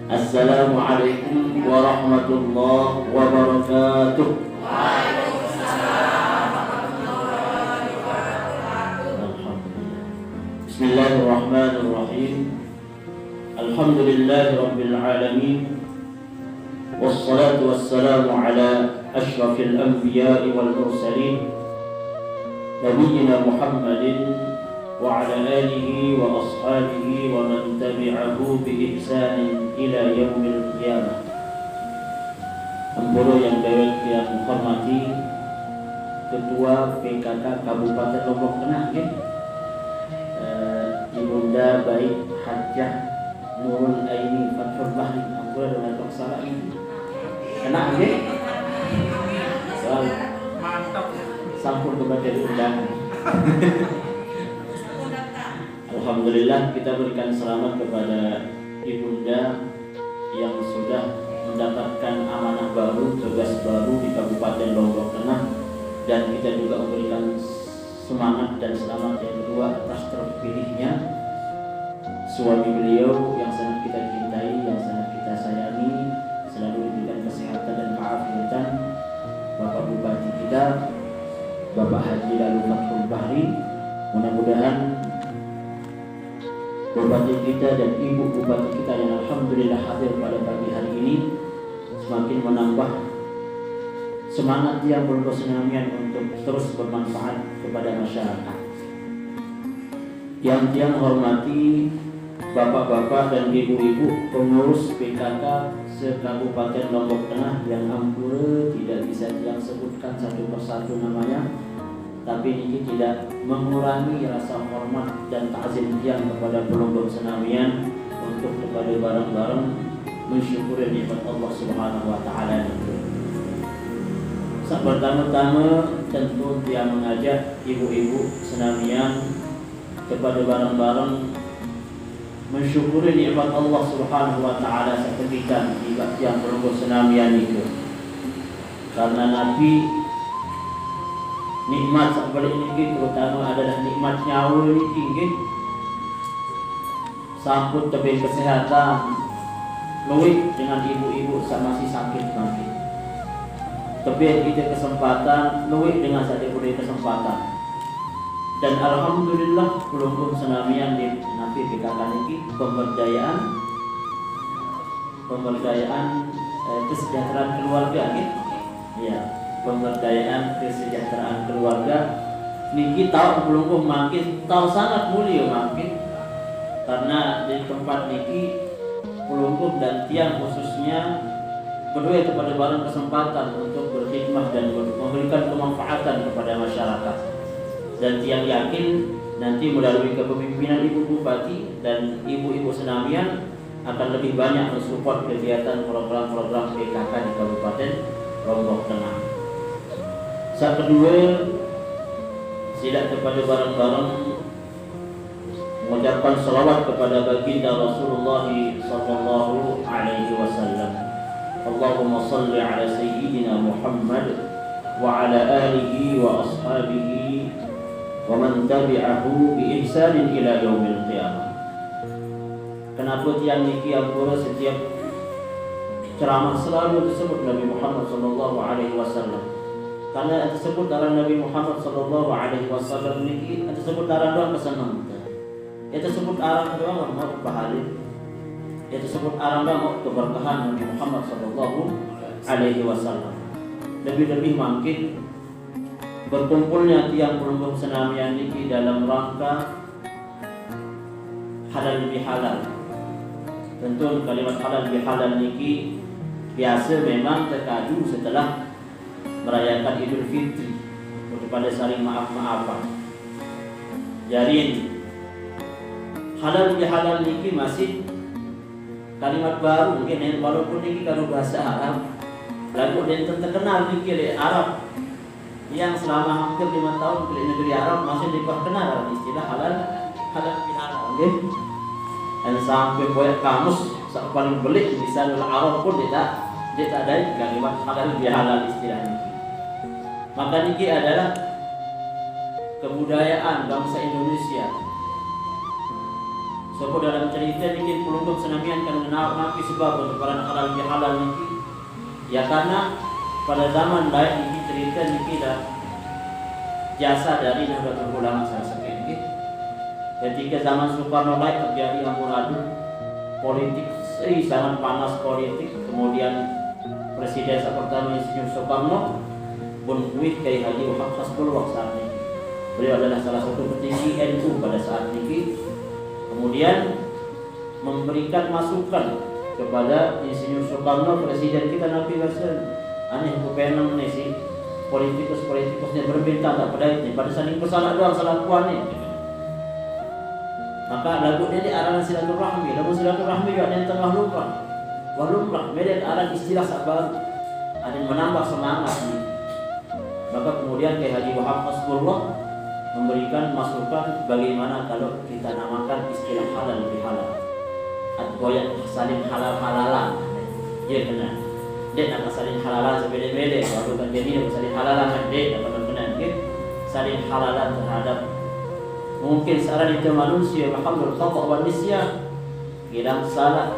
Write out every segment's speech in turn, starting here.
Assalamualaikum warahmatullahi wabarakatuh. Bismillahirrahmanirrahim. Alhamdulillahi rabbil alamin. Wassalatu wassalamu ala asyrafil anbiya'i wal mursalin Nabiyyina Muhammadin wa ala alihi wa ashabihi wa man tabi'ahu bi ihsanin ila yaumil qiyamah. Ampura yang dewek yang hormati Ketua PKK Kabupaten Lombok Tengah, Ibunda Baik Hajjah Nurul Aini Fathul Bahri. Ampura dengan toksara ini kena soal mantap sampun kepada undangan. Alhamdulillah, kita berikan selamat kepada Ibunda yang sudah mendapatkan amanah baru, tugas baru di Kabupaten Lombok Tengah, dan kita juga memberikan semangat dan selamat yang kedua atas terpilihnya suami beliau yang sangat kita cintai, yang sangat kita sayangi, selalu diberikan kesehatan dan keafiatan, Bapak Bupati kita, Bapak Haji Lalu Fathul Bahri. Mudah-mudahan Bupati kita dan Ibu Bupati kita yang alhamdulillah hadir pada pagi hari ini semakin menambah semangat yang berkesenangan untuk terus bermanfaat kepada masyarakat. Yang hormati Bapak-bapak dan Ibu-ibu pengurus PKK se-Kabupaten Lombok Tengah yang ampura tidak bisa yang sebutkan satu persatu namanya, tapi ini tidak mengurangi rasa hormat dan ta'zim yang kepada Pelombok Senamian untuk kepada bareng-bareng mensyukuri nikmat Allah Subhanahu wa taala itu. Saat pertama-tama tentu dia mengajak ibu-ibu Senamian kepada bareng-bareng mensyukuri nikmat Allah Subhanahu wa taala seketika di yang Pelombok Senamian itu. Karena Nabi nikmat seperti ini terutama adalah nikmat nyawa ini tinggi. Sambut tebing kesehatan, luwih dengan ibu-ibu sama si sakit nanti. Tebing kita kesempatan, luwih dengan saja boleh kesempatan. Dan alhamdulillah Pelombok Senamian di nanti PKK ini pemberdayaan kesejahteraan keluarga gitu. Ya. Pemberdayaan kesejahteraan keluarga niki tahu Pelombok makin tahu sangat mulia makin, karena di tempat niki Pelombok dan tiang khususnya berdua kepada barang kesempatan untuk berkhidmat dan memberikan kemanfaatan kepada masyarakat, dan tiang yakin nanti melalui kepemimpinan Ibu Bupati dan Ibu-ibu Senamian akan lebih banyak mensupport kegiatan program-program PKK di Kabupaten Lombok Tengah. Saat kedua, sila kepada bareng-bareng mengucapkan salawat kepada baginda Rasulullah sallallahu alaihi wasallam. Allahumma salli ala sayyidina Muhammad wa ala alihi wa ashabihi wa man tabi'ahu bi ihsanin ila yaumil qiyamah. Kenapa tiang niki ampura setiap ceramah selalu disebut Nabi Muhammad sallallahu alaihi wasallam? Karena tersebut darah Nabi Muhammad sallallahu alaihi wasallam niki tersebut darah doang kesenang. Itu tersebut arang doang mau pahala. Itu tersebut arang doang mau keberkahan Nabi Muhammad sallallahu alaihi wasallam. Lebih-lebih mungkin berkumpulnya tiang Pelombok Senamian niki dalam rangka halal bihalal. Tentu kalimat halal bihalal niki biasa memang terkadu setelah merayakan Idul Fitri kepada saling maaf-maafan. Jadi halal bihalal niki masih kalimat baru mungkin, walaupun niki kalau bahasa Arab lagu yang terkenal niki di Arab yang selama hampir 5 tahun di negeri Arab masih diperkenal istilah halal bihalal. Dan sampai banyak kamus paling belik bisa Arab pun tidak ada kalimat halal bihalal istilah niki. Maka niki adalah kebudayaan bangsa Indonesia. Sebab dalam cerita ini pelungkuk senamian kan nabi sebab untuk para halal bihalal niki. Ya karena pada zaman baik ini cerita niki dah jasa dari Nahdlatul Ulama salah niki. Ketika zaman Soekarno baik terjadi amburadul politik, sangat panas politik. Kemudian Presiden pertama Insinyur Soekarno pun Kiai Haji Wahab Hasbullah saat ini. Beliau adalah salah satu petinggi NU pada saat ini. Kemudian memberikan masukan kepada Insinyur Soekarno, Presiden kita Nabi Hasan. Aneh kepenang nih sih politikusnya berbeda tak pada ini, pada saling bersalah doang salah kuan nih. Maka lagu dia diarahkan silaturahmi, lagu silaturahmi juga yang tengah lumrah, media arah istilah sabar, ada yang menambah semangat nih. Maka kemudian Kiai Haji Wahab Hasbullah memberikan masukan bagaimana kalau kita namakan istilah halal bihalal atau yang saling halal-halalan. Ya benar. Dek nak saling halalan sebeda-beda. Kalau kan jadi saling halalan kan dek dapat benar ke saling halalan terhadap mungkin saran itu manusia mahamul khata' wa nisyan. Hilang salah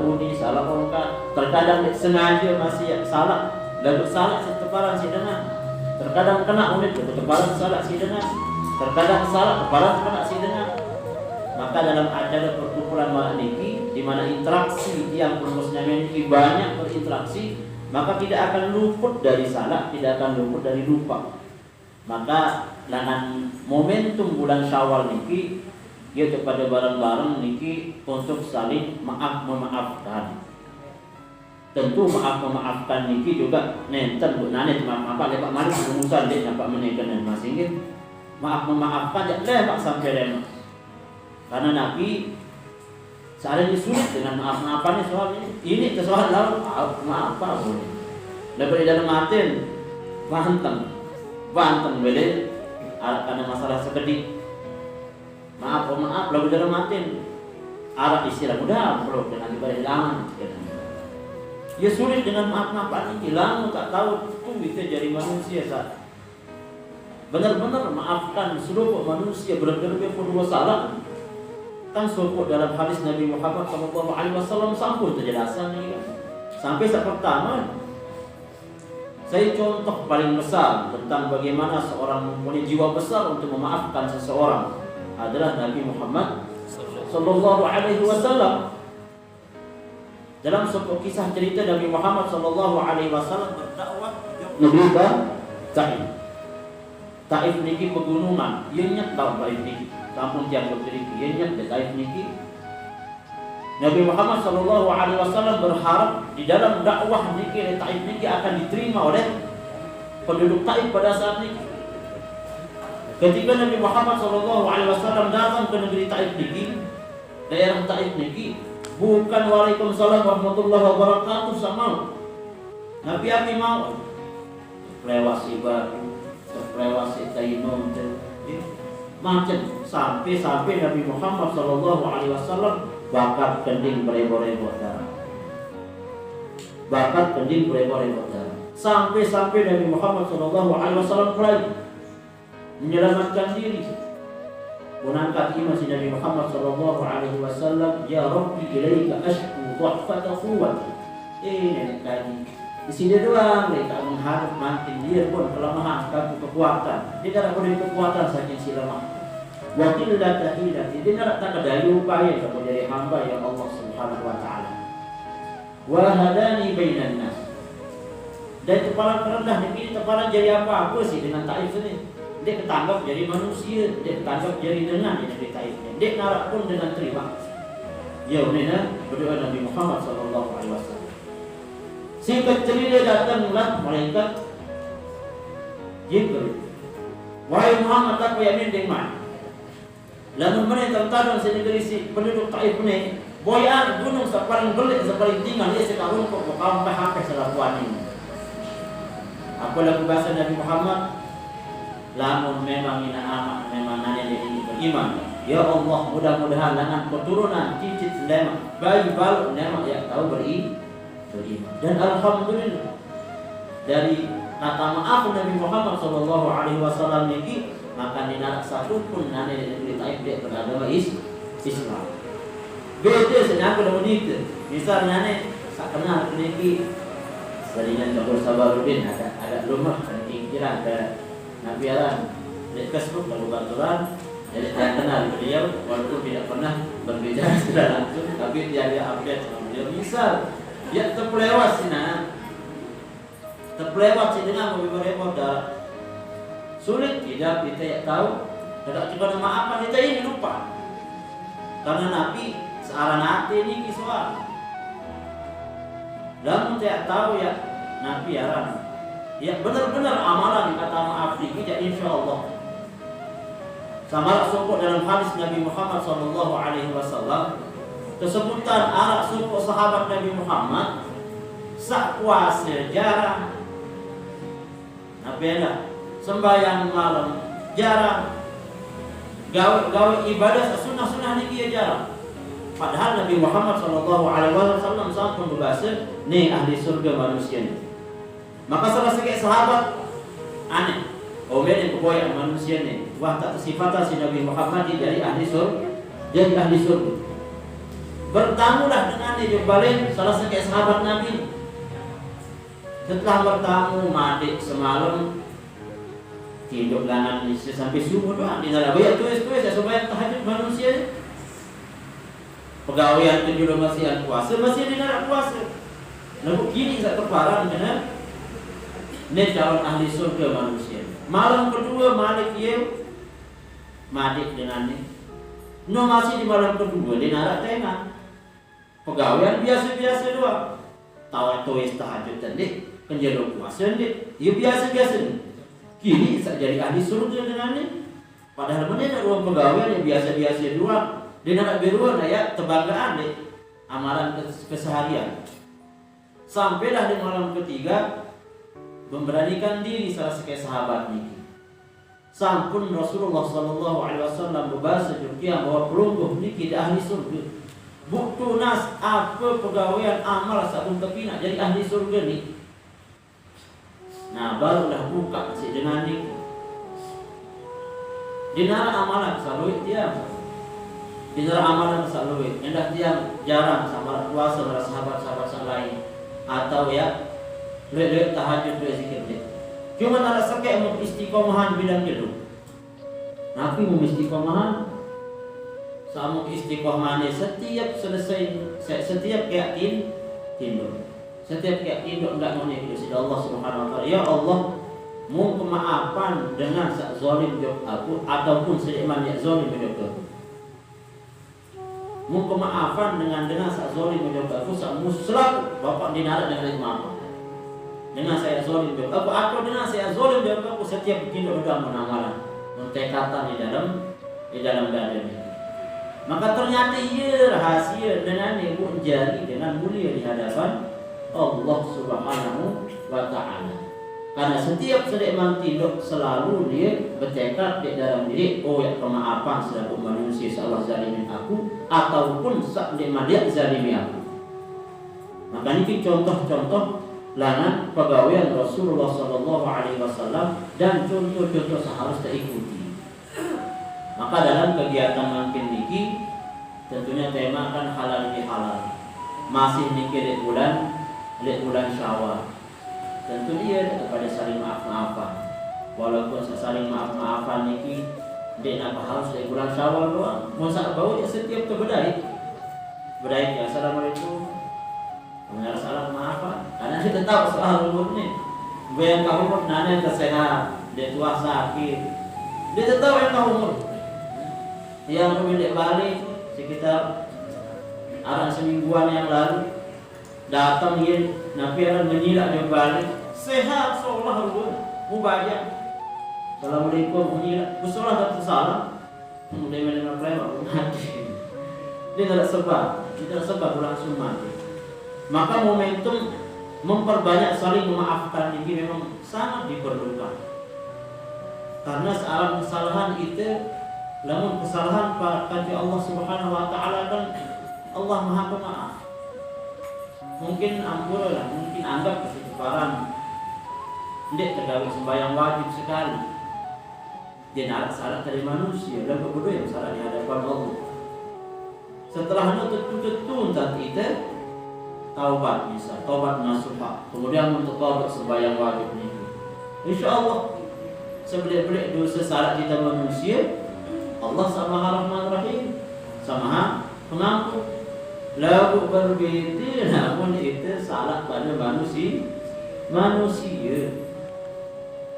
uni, salah ongkar. Terkadang sengaja masih salah. Lalu salah seteparan si dengar. Terkadang kena unit keteparan salah si dengar. Terkadang salah keparan kena si dengar. Maka dalam acara perkumpulan malam ini, di mana interaksi yang rumusnya memiliki banyak berinteraksi, maka tidak akan luput dari salah, tidak akan luput dari lupa. Maka dengan momentum bulan Syawal niki, dia kepada bareng-bareng niki untuk saling memaafkan. Tentu memaafkan niki juga nenten bu nane maaf apa lepak mari rumusan dia nampak menekan masing memaafkan ya lepak sampai lemah. Karena Nabi saat ini sulit dengan maaf-maafannya soal ini soal lalu maaf apa boleh. Lepas dalam maten banteng boleh karena masalah sekedip maaf lalu dalam maten arah istilah mudah bro dengan ibadah hilangan. Ya sulit dengan maaf-maafan ini hilang tak tahu itu bisa jadi manusia saat benar-benar maafkan seluruh manusia benar-benar pun salah. Kan sopok dalam hadis Nabi Muhammad SAW sampun terjelasan ini kan. Sampai saat pertama saya contoh paling besar tentang bagaimana seorang mempunyai jiwa besar untuk memaafkan seseorang adalah Nabi Muhammad SAW. Dalam sopok kisah cerita Nabi Muhammad SAW berdakwah negeri Taif niki pegunungan, ianya tahu Taif niki, kampung tiang berdiri, ianya di Taif niki. Nabi Muhammad SAW berharap di dalam dakwah niki di Taif niki akan diterima oleh penduduk Taif pada saat niki. Ketika Nabi Muhammad SAW datang ke negeri Taif niki, daerah Taif niki, bukan Waalaikumsalam warahmatullahi wabarakatuh sama. Nabi Abi mau lewat Batu. Terlewasi taimum macam sampai Nabi Muhammad SAW bakar kening berebor-rebor darah. Sampai Nabi Muhammad SAW mulai menyelamatkan diri. Mengangkat iman si Nabi Muhammad SAW, ya Rabbi ilaika ashku dha'fata quwwati. Ini tadi. Di sini doang mereka mengharap makin dia pun kelemahan kekuatan. Dia tidak boleh kekuatan saking si lemah. Wakil dan tahilah. Dia tidak daya upaya untuk menjadi hamba yang Allah Subhanahu Wa Taala. Wahadani bainan nas. Dan kepala terendah ini kepala jadi apa sih dengan Taif ini? Dia ketangkap jadi manusia, dia ketangkap jadi dengan di Taif ini. Dia narak pun dengan terima. Ya benar berdoa Nabi Muhammad SAW. Singkat cerita datanglah malaikat Jibril. Wahai Muhammad, aku yamin dengan lalu mereka tentang senegeri si penduduk Taif ini, boyan gunung sepaling belik sepaling tinggal dia sekarang kok sampai hampir selakuan ini. Apa lagu bahasa Nabi Muhammad? Lamun memang ina amak memang nanya dia ini beriman. Ya Allah, mudah-mudahan dengan keturunan cicit selema bayi baluk nema ya tahu beriman. Dan alhamdulillah dari kata maaf Nabi Muhammad SAW ini maka dinarak satu pun nane dari Taif dia beragama Islam. beda senyap dengan itu. Misalnya nih, saya kenal ini seringan Dr. Sabarudin ada rumah dan pikiran ada Nabi Alam di Facebook lalu baturan. Jadi saya kenal beliau walaupun tidak pernah berbicara secara langsung, tapi dia update sama beliau. Misal dia terlewat sih terlewat sih dengan beberapa darah sulit tidak kita tahu, tidak juga nama apa kita ini lupa karena Nabi searah hati ini soal dan tidak tahu ya Nabi aran ya benar-benar amalan kata maaf ini ya insya Allah sama suku dalam hadis Nabi Muhammad SAW kesebutan arak suku sahabat Nabi Muhammad sakwa sejarah Nabi Allah sembahyang malam jarang gawe ibadah sunnah ini jarang. Padahal Nabi Muhammad SAW sampun berbahasa nih ahli surga manusia ini. Maka salah sekali sahabat aneh omelin keboyang manusia ini. Wah tak sifat si Nabi Muhammad jadi ahli surga. Jadi ahli surga. Bertamulah dengan dia balik salah sekali sahabat Nabi. Setelah bertamu mati semalam tidur kanan sampai subuh doang di dalam bayar tulis supaya tahajud manusia. Pegawaian 7 masih puasa masih di dalam puasa. Lalu kini saya terparah dengan ini calon ahli surga manusia. Malam kedua malik ye madik dengan ini. No masih di malam kedua di narak tengah. Pegawaian biasa-biasa doang. Tahu tulis tahajud tadi kenjelo puasa ni. Ya biasa-biasa ni. Kini saya jadi ahli surga dengan ini. Padahal mana ada ruang pegawai yang biasa-biasa doang. Dia nak beruan ya kebanggaan deh amalan keseharian. Sampailah di malam ketiga memberanikan diri salah sekali sahabat ini. Sampun Rasulullah SAW berbahasa Turkiya bahwa pelungguh ini tidak ahli surga. Buktu nas apa pegawaian amal sabun kepina jadi ahli surga ni. Nah barulah buka si dengan ini. Dinara amalan selalu dia. Dinara amalan selalu hendak dia jarang sama puasa sama sahabat-sahabat yang lain atau ya lelek tahajud dua zikir dia. Cuma ada sekali mau istiqomahan bidang itu. Nabi mau istiqomahan sama istiqomahannya setiap selesai setiap kayak tidur. Setiap kayak tidur enggak mau nih kepada Allah Subhanahu wa taala. Ya Allah, mau kemaafan dengan sak zalim jawab aku ataupun seiman ya zalim jawab aku. Mau kemaafan dengan sak zalim jawab aku sak muslah bapak dinarat dengan maaf. Dengan saya zalim jawab aku atau dengan saya zalim jawab aku setiap tidur udah menamalan mentekatan di dalam badannya. Maka ternyata ia rahasia dengan ibu jari dengan mulia di hadapan Allah Subhanahu wa ta'ala. Karena setiap sedekman tidur selalu dia bertekad di dalam diri, oh ya kemaafan selaku manusia Allah zalimin aku ataupun sedekman dia zalimi aku. Maka ini contoh-contoh langan pegawaian Rasulullah SAW dan contoh-contoh seharusnya ikuti. Maka dalam kegiatan makin niki tentunya tema kan halal bihalal. Masih niki di bulan Syawal. Tentu dia kepada saling maaf-maafan. Walaupun saling maaf-maafan niki dia apa harus di bulan Syawal doang. Masa bau ya setiap terbedai. Bedai ya assalamualaikum. Mengenal salam maafan. Karena kita tahu soal umurnya. Bayang kamu umur nanya tersehat, dia tua sakit. Dia tahu yang kamu umur. Yang pemilik balik sekitar arah semingguan yang lalu datang dia Nabi akan menyilak dia balik sehat seolah mubajak assalamualaikum menyilak musolah tak tersalah kemudian menerima mati dia tidak sebab langsung mati. Maka momentum memperbanyak saling memaafkan ini memang sangat diperlukan karena sealam kesalahan itu namun kesalahan pada Allah Subhanahu wa ta'ala kan Allah Maha Pemaaf. Mungkin ampun lah, mungkin anggap keseparan. Ndek tergawe sembahyang wajib sekali. Dia nak salah dari manusia dan berdua yang salah di hadapan Allah. Setelah itu tadi itu taubat bisa, taubat nasuha. Kemudian untuk taubat sembahyang wajib ini. Insyaallah sebelik-belik dosa salah kita manusia, Allah sama Rahman-Rahim, sama pengampun. Lalu berbeda namun itu salah pada manusia.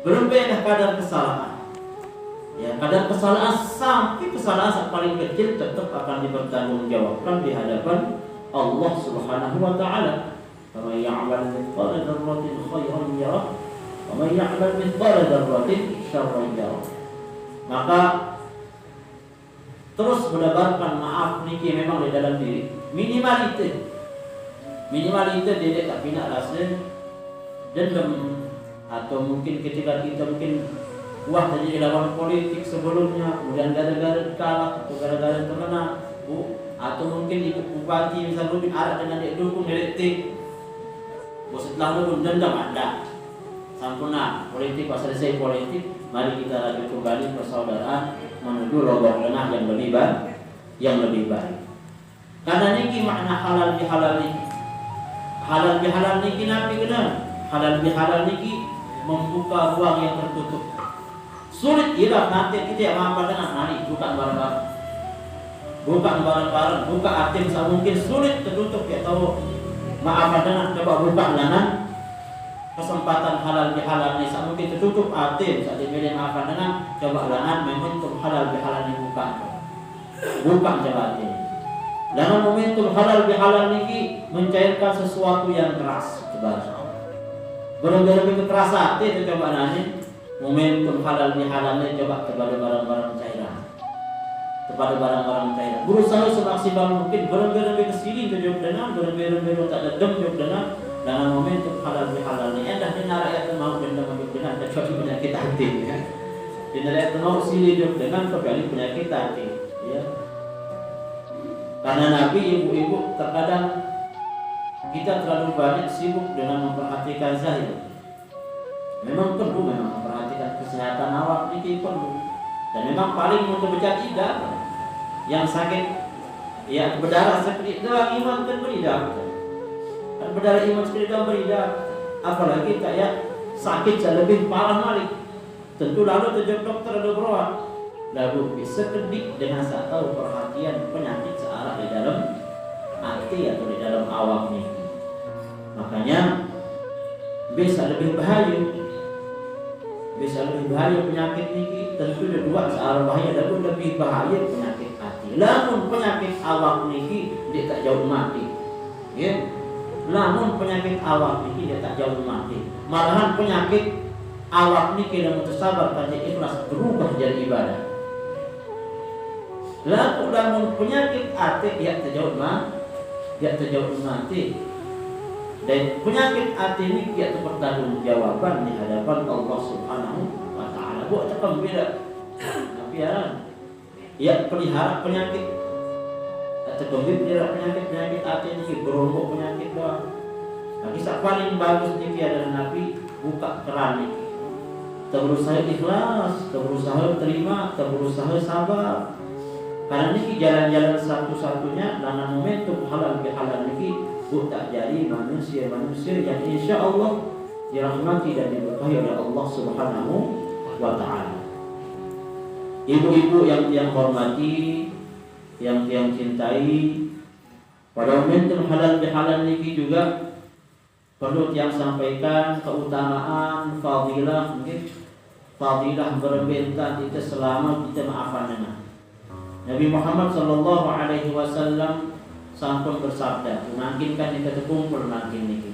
Berbeda kadar kesalahan. Ya, kadar kesalahan sampai kesalahan paling kecil tetap akan dipertanggungjawabkan di hadapan Allah Subhanahu wa taala. Faman ya'mal mithqala dzarratin khairan yarah, wa man ya'mal mithqala dzarratin syarran yarah. Maka terus menebarkan maaf niki memang di dalam diri. Minimal itu dia tak pina rasa dendam, atau mungkin ketika kita mungkin wah tadi lawan politik sebelumnya, kemudian gara-gara kalah atau gara-gara terkena atau mungkin ikut bupati misalnya mungkin arah dengan dia dukung politik. Setelah itu dendam anda sampuna politik pas selesai politik, mari kita lanjut kembali persaudaraan menuju lobang tengah yang lebih baik. Karena niki makna halal bihalal niki. Halal bihalal niki nabi kena. Halal bihalal niki membuka ruang yang tertutup. Sulit ialah nanti kita apa dengan mari buka barang-barang. Buka hati mungkin sulit tertutup ya tahu. Maaf dengan coba buka dengan kesempatan halal bihalal ini mungkin tertutup hati saat dipilih maaf dengan coba dengan momentum halal bihalal ini buka coba hati. Dengan momentum halal bihalal ini mencairkan sesuatu yang keras kepada lebih keras hati itu coba nanya momentum halal bihalal ini coba kepada barang-barang cairan, berusaha semaksimal mungkin lebih kesini jauh dengan lebih tak ada jauh dengan momentum halal bihalal ini. Endah dengan rakyat mau dengan kecuali penyakit hati ya. Tidak mau sini jauh dengan kecuali penyakit hati ya. Karena Nabi ibu-ibu terkadang kita terlalu banyak sibuk dengan memperhatikan zahir. Memang perlu memperhatikan kesehatan awak ini perlu. Dan memang paling untuk tidak yang sakit ya berdarah seperti doang iman kan beridak. Berdarah iman seperti doang beridak. Apalagi kayak sakit lebih parah malik. Tentu lalu tujuh dokter ada berawat. Lalu bisa kedik dengan saya tahu perhatian penyakit searah di dalam hati atau di dalam awak ini. Makanya bisa lebih bahaya penyakit ini. Tentu ada dua searah bahaya, dan lebih bahaya penyakit hati. Namun penyakit awak ini dia tak jauh mati. Ya. Namun penyakit awak ini dia tak jauh mati. Malahan penyakit awak ini kita sabar pada ikhlas berubah jadi ibadah. Namun penyakit hati dia terjauh mati. Dan penyakit hati ini dia bertanggungjawabkan di hadapan Allah Subhanahu wa taala. Buat tekan beda. Tapi ya pelihara penyakit atau pelihara penyakit hati ini berombok penyakit doang. Tapi yang paling bagus ini adalah Nabi buka keran ini. Berusaha ikhlas, berusaha terima, berusaha sabar. Karena ini jalan-jalan satu-satunya dengan momentum halal bihalal ini tak jadi manusia-manusia yang insya Allah dirahmati dan diberkahi oleh Allah Subhanahu wa taala. Ibu-ibu yang hormati, yang cintai, pada momentum halal bihalal ini juga perlu yang sampaikan keutamaan fadilah berbentang itu selama kita maafkan dengan Nabi Muhammad sallallahu alaihi wasallam sampun bersabda, mungkinkan kita terkumpul makin niki.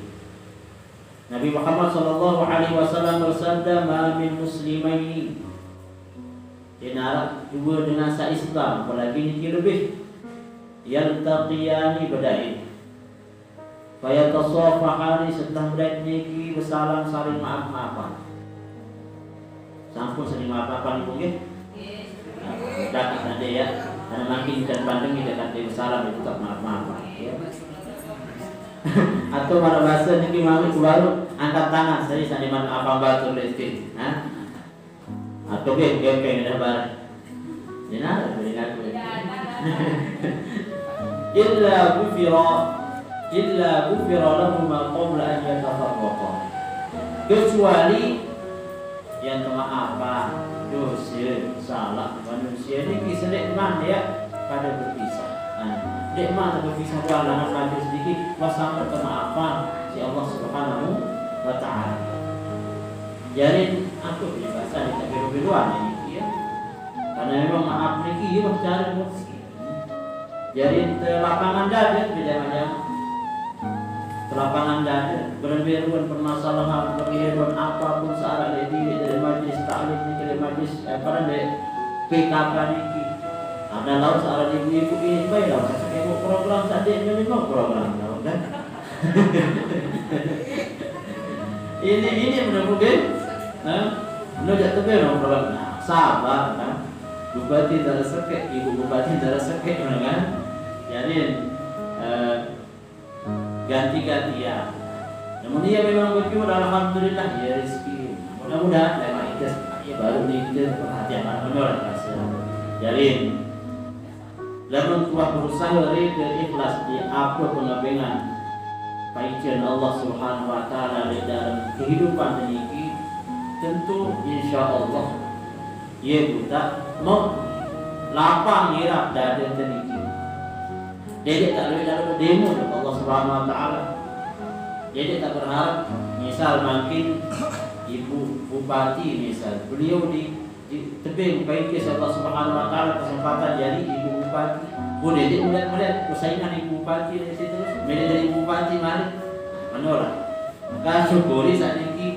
Nabi Muhammad sallallahu alaihi wasallam bersabda, "Ma min muslimaini." Dinarak dua dengan Islam, apalagi niki lebih. Yaltaqiyani badai. Fayatasafahani setelah badai niki bersalam saling maaf-maafan. Sampun saling maaf-maafan ibu nggih? Dapat ada ya, karena makin dan pandemi dekat dari salam itu tak maaf-maaf ya. Atau pada bahasa ini mami baru angkat tangan saya saniman apa batu listrik, atau gempeng dah barang. Jangan berikan aku. illa ghufira lahum ma qabla an yatafarraqa. Kecuali yang maaf dosa salah manusia ini kisah nikmat ya pada berpisah. Nikmat berpisah dalam majlis sedikit wasama kemaafan si Allah Subhanahu wa taala. Jadi aku bahasa kita biru-biruan ini ya. Karena memang maaf niki ya cara musik. Jadi lapangan dada beda-beda. Lapangan dada berbiruan permasalahan berbiruan apapun searah dari majlis taklim niki dari majlis pada PKK niki. Ada laut searah ibu-ibu ini baik lah. Saya program tadi memang program kan. Ini mudah-mudahan menurut tebel program. Sabar kan. Bupati darah sekek, ibu bupati darah sekek kan. Jadi ganti-gantian. Namun dia memang begitu, alhamdulillah ya rezeki. Mudah-mudahan lewat itu baru kita perhatian menolak hasil. Jadi lamun telah berusaha dari ikhlas di apa pengabengan paijan Allah Subhanahu wa taala dalam kehidupan ini, tentu insyaallah ia buta mau lapang irap dada teniki. Jadi tak boleh dalam demo Allah Subhanahu wa taala. Jadi tak berharap misal makin ibu bupati misal beliau di tebing baik Allah Subhanahu wa taala kesempatan jadi ibu bupati. Boleh dia melihat persaingan ibu bupati di situ. Bila dari ibu bupati mari menolak. Maka syukuri saat ini.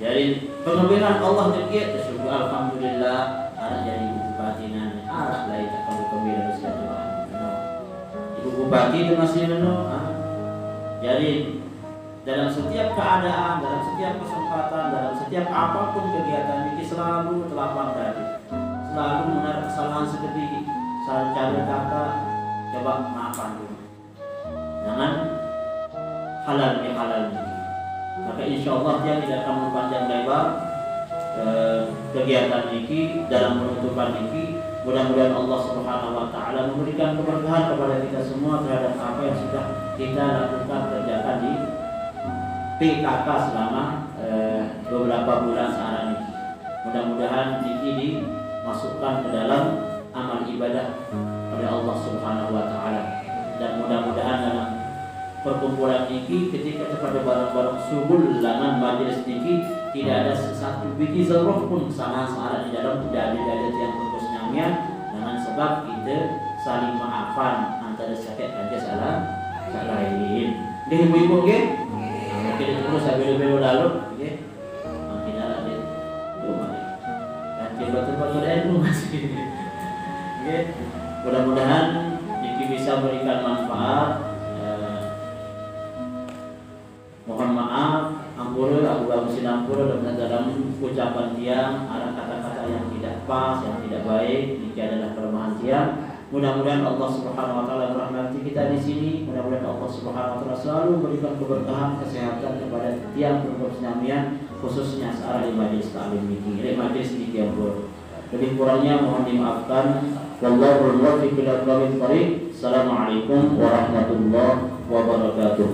Jadi pengambilan Allah dekat syukur alhamdulillah ada jadi ibu bupati nanti. Arah lain kalau kembali Tuhan. Ibu bupati itu masih jadi dalam setiap keadaan, dalam setiap kesempatan, dalam setiap apapun kegiatan ini selalu telapang dada, selalu menarik kesalahan sedikit, salah cari kata, coba maafkan dulu, jangan halal ini. Maka insya Allah dia tidak akan mempanjang lebar kegiatan ini dalam penutupan ini. Mudah-mudahan Allah Subhanahu wa taala memberikan keberkahan kepada kita semua terhadap apa yang sudah kita lakukan kerjakan di PKK selama beberapa bulan sekarang ini. Mudah-mudahan ini dimasukkan ke dalam amal ibadah oleh Allah Subhanahu wa taala. Dan mudah-mudahan dalam perkumpulan ini ketika kepada barang-barang subul laman majelis ini tidak ada satu biji zarah pun kesalahan-kesalahan di dalam, tidak ada yang berkesnyamian dengan sebab kita saling maafan antara sakit dan salah lain. Dia ibu-ibu ke? Mungkin itu terus saya belu-belu lalu, oke? Makin ada dia, tu mari. Dan dia betul-betul ilmu masih, oke? Mudah-mudahan ini bisa berikan manfaat. Mohon maaf, ampura, Abu Bakar Ampura dan dalam ucapan tiang ada kata-kata yang tidak pas, yang tidak baik. Ini adalah kelemahan tiang. Mudah-mudahan Allah Subhanahu wa taala merahmati kita di sini. Mudah-mudahan Allah Subhanahu wa taala selalu berikan keberkahan, kesehatan kepada tiang berkesenamian, khususnya searah di majelis taklim ini, di majelis ini yang lebih kurangnya mohon dimaafkan. Wallahu muwaffiq ila aqwamit thoriq. Assalamualaikum warahmatullahi wabarakatuh.